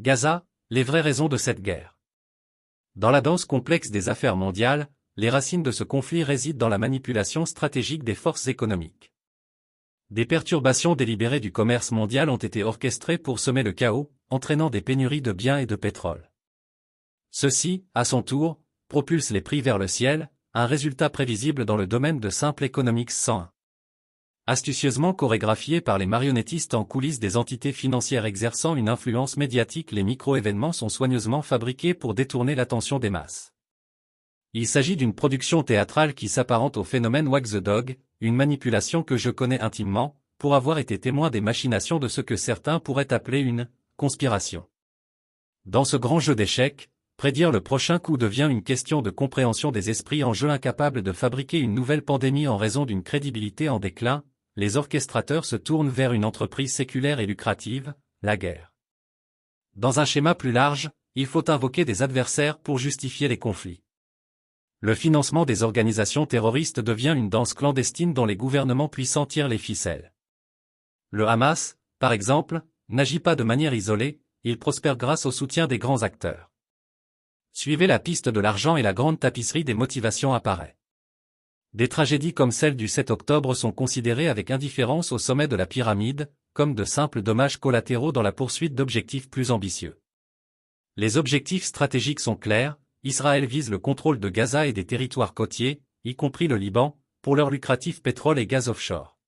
Gaza, les vraies raisons de cette guerre. Dans la danse complexe des affaires mondiales, les racines de ce conflit résident dans la manipulation stratégique des forces économiques. Des perturbations délibérées du commerce mondial ont été orchestrées pour semer le chaos, entraînant des pénuries de biens et de pétrole. Ceci, à son tour, propulse les prix vers le ciel, un résultat prévisible dans le domaine de Simple Economics 101. Astucieusement chorégraphiés par les marionnettistes en coulisses des entités financières exerçant une influence médiatique, les micro-événements sont soigneusement fabriqués pour détourner l'attention des masses. Il s'agit d'une production théâtrale qui s'apparente au phénomène Wag the Dog, une manipulation que je connais intimement, pour avoir été témoin des machinations de ce que certains pourraient appeler une conspiration. Dans ce grand jeu d'échecs, prédire le prochain coup devient une question de compréhension des esprits en jeu incapables de fabriquer une nouvelle pandémie en raison d'une crédibilité en déclin. Les orchestrateurs se tournent vers une entreprise séculaire et lucrative, la guerre. Dans un schéma plus large, il faut invoquer des adversaires pour justifier les conflits. Le financement des organisations terroristes devient une danse clandestine dont les gouvernements puissants tirent les ficelles. Le Hamas, par exemple, n'agit pas de manière isolée, il prospère grâce au soutien des grands acteurs. Suivez la piste de l'argent et la grande tapisserie des motivations apparaît. Des tragédies comme celle du 7 octobre sont considérées avec indifférence au sommet de la pyramide, comme de simples dommages collatéraux dans la poursuite d'objectifs plus ambitieux. Les objectifs stratégiques sont clairs, Israël vise le contrôle de Gaza et des territoires côtiers, y compris le Liban, pour leur lucratif pétrole et gaz offshore.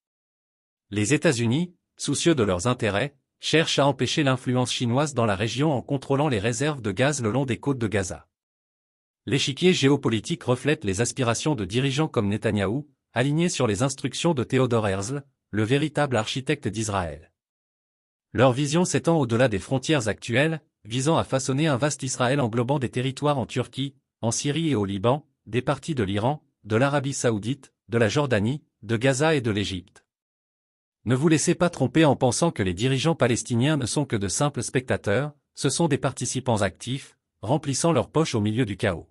Les États-Unis, soucieux de leurs intérêts, cherchent à empêcher l'influence chinoise dans la région en contrôlant les réserves de gaz le long des côtes de Gaza. L'échiquier géopolitique reflète les aspirations de dirigeants comme Netanyahou, alignés sur les instructions de Theodor Herzl, le véritable architecte d'Israël. Leur vision s'étend au-delà des frontières actuelles, visant à façonner un vaste Israël englobant des territoires en Turquie, en Syrie et au Liban, des parties de l'Iran, de l'Arabie saoudite, de la Jordanie, de Gaza et de l'Égypte. Ne vous laissez pas tromper en pensant que les dirigeants palestiniens ne sont que de simples spectateurs, ce sont des participants actifs, remplissant leurs poches au milieu du chaos.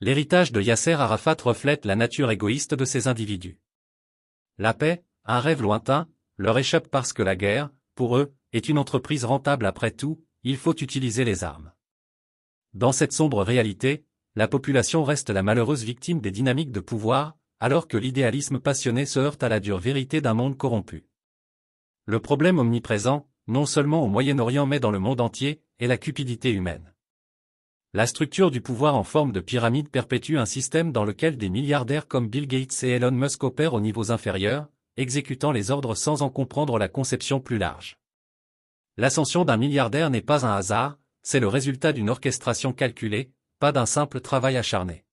L'héritage de Yasser Arafat reflète la nature égoïste de ces individus. La paix, un rêve lointain, leur échappe parce que la guerre, pour eux, est une entreprise rentable après tout, il faut utiliser les armes. Dans cette sombre réalité, la population reste la malheureuse victime des dynamiques de pouvoir, alors que l'idéalisme passionné se heurte à la dure vérité d'un monde corrompu. Le problème omniprésent, non seulement au Moyen-Orient mais dans le monde entier, est la cupidité humaine. La structure du pouvoir en forme de pyramide perpétue un système dans lequel des milliardaires comme Bill Gates et Elon Musk opèrent aux niveaux inférieurs, exécutant les ordres sans en comprendre la conception plus large. L'ascension d'un milliardaire n'est pas un hasard, c'est le résultat d'une orchestration calculée, pas d'un simple travail acharné.